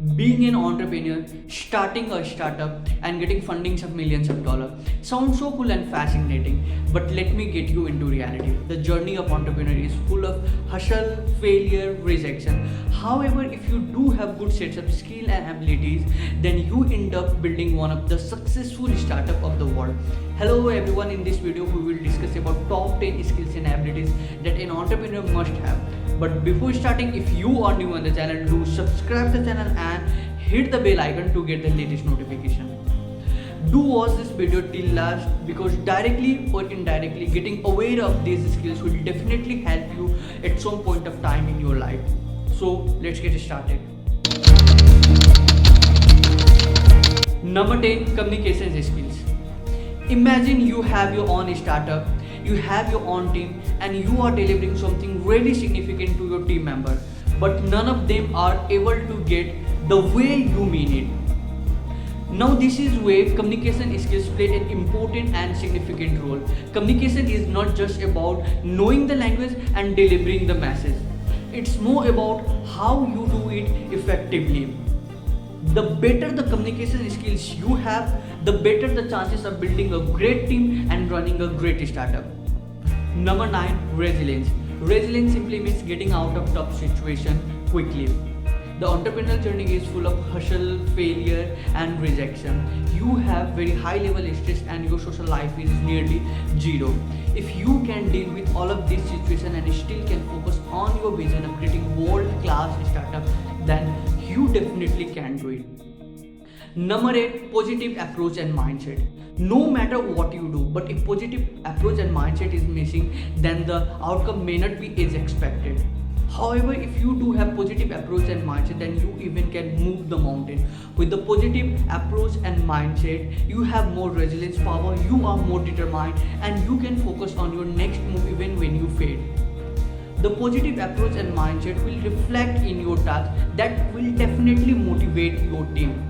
Being an entrepreneur, starting a startup, and getting fundings of millions of dollars sounds so cool and fascinating, but let me get you into reality. The journey of entrepreneur is full of hustle, failure, rejection. However, if you do have good sets of skill and abilities, then you end up building one of the successful startup of the world. Hello everyone, in this video we will discuss about top 10 skills and abilities that an entrepreneur must have. But before starting, if you are new on the channel, do subscribe the channel and hit the bell icon to get the latest notification. Do watch this video till last because directly or indirectly getting aware of these skills will definitely help you at some point of time in your life. So let's get started. Number 10, communication skills. Imagine you have your own startup, you have your own team, and you are delivering something really significant to your team member, but none of them are able to get the way you mean it. Now this is where communication skills play an important and significant role. Communication is not just about knowing the language and delivering the message. It's more about how you do it effectively. The better the communication skills you have, the better the chances of building a great team and running a great startup. Number 9, resilience. Resilience simply means getting out of tough situation quickly. The entrepreneurial journey is full of hustle, failure and rejection. You have very high level stress and your social life is nearly zero. If you can deal with all of these situations and still can focus on your vision of creating world class startup, then you definitely can do it. Number 8, positive approach and mindset. No matter what you do, but if positive approach and mindset is missing, then the outcome may not be as expected. However, if you do have positive approach and mindset, then you even can move the mountain. With the positive approach and mindset, you have more resilience power, you are more determined, and you can focus on your next move even when you fail. The positive approach and mindset will reflect in your task that will definitely motivate your team.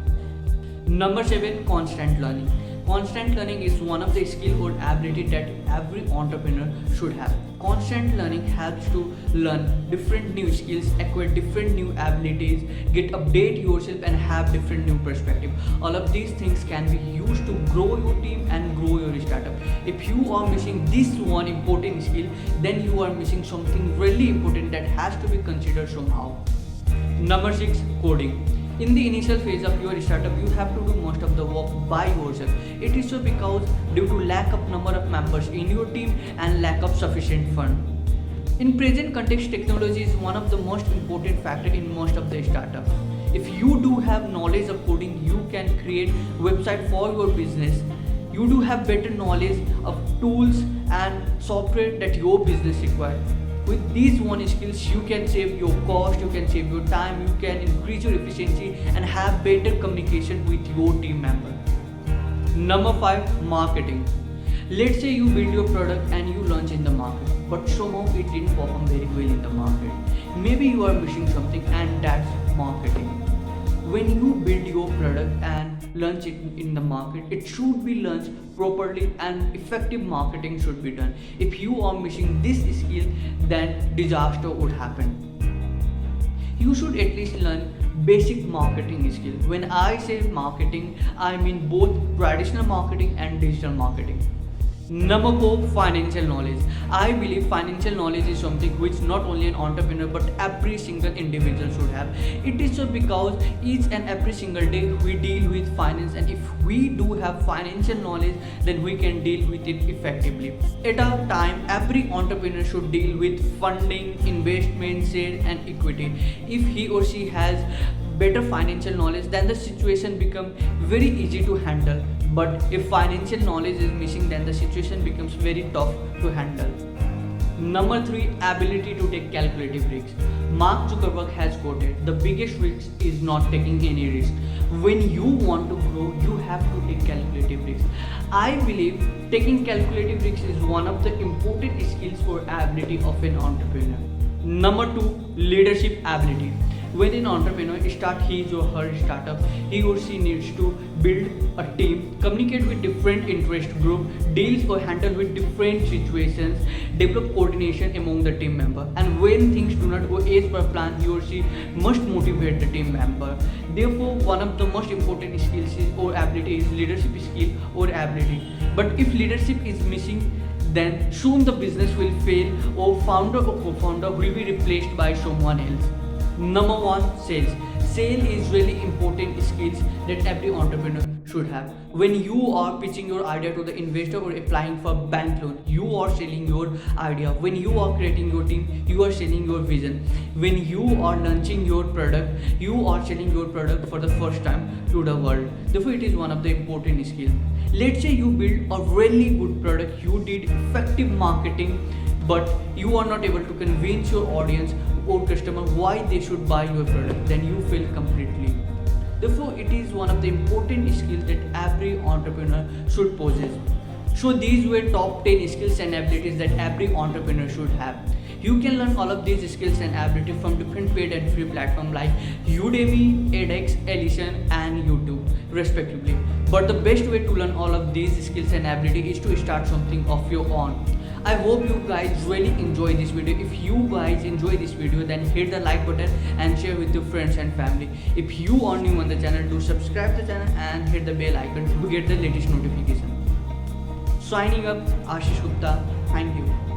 Number 7, constant learning. Constant learning is one of the skill or ability that every entrepreneur should have. Constant learning helps to learn different new skills, acquire different new abilities, get update yourself and have different new perspective. All of these things can be used to grow your team and grow your startup. If you are missing this one important skill, then you are missing something really important that has to be considered somehow. Number 6, coding. In the initial phase of your startup, you have to do most of the work by yourself. It is so because due to lack of number of members in your team and lack of sufficient fund. In present context, technology is one of the most important factor in most of the startups. If you do have knowledge of coding, you can create website for your business. You do have better knowledge of tools and software that your business requires. With these one skills, you can save your cost, you can save your time, you can increase your efficiency and have better communication with your team member. Number 5, marketing. Let's say you build your product and you launch in the market, but somehow it didn't perform very well in the market. Maybe you are missing something, and that's marketing. When you build your product and launch it in the market, it should be launched properly and effective marketing should be done. If you are missing this skill, then disaster would happen. You should at least learn basic marketing skill. When I say marketing, I mean both traditional marketing and digital marketing. Number 4, financial knowledge. I believe financial knowledge is something which not only an entrepreneur but every single individual should have. It is so because each and every single day we deal with finance, and if we do have financial knowledge, then we can deal with it effectively. At a time, every entrepreneur should deal with funding, investment, sale and equity. If he or she has better financial knowledge, then the situation becomes very easy to handle. But if financial knowledge is missing, then the situation becomes very tough to handle. Number 3, ability to take calculative risks. Mark Zuckerberg has quoted, "The biggest risk is not taking any risk." When you want to grow, you have to take calculative risks. I believe taking calculative risks is one of the important skills or ability of an entrepreneur. Number 2, leadership ability. When an entrepreneur starts his or her startup, he or she needs to build a team, communicate with different interest group, deals or handle with different situations, develop coordination among the team member. And when things do not go as per plan, he or she must motivate the team member. Therefore, one of the most important skills is or ability is leadership skill or ability. But if leadership is missing, then soon the business will fail or founder or co-founder will be replaced by someone else. Number one, sales. Sale is really important skills that every entrepreneur should have. When you are pitching your idea to the investor or applying for bank loan, you are selling your idea. When you are creating your team, you are selling your vision. When you are launching your product, you are selling your product for the first time to the world. Therefore, it is one of the important skills. Let's say you build a really good product, you did effective marketing, but you are not able to convince your audience or customer why they should buy your product, then you fail completely. Therefore, it is one of the important skills that every entrepreneur should possess. So these were top 10 skills and abilities that every entrepreneur should have. You can learn all of these skills and abilities from different paid and free platforms like Udemy, edX, Ellison and YouTube respectively. But the best way to learn all of these skills and abilities is to start something of your own. I hope you guys really enjoy this video. If you guys enjoy this video, then hit the like button and share with your friends and family. If you are new on the channel, do subscribe the channel and hit the bell icon to get the latest notification. Signing up, Ashish Gupta. Thank you.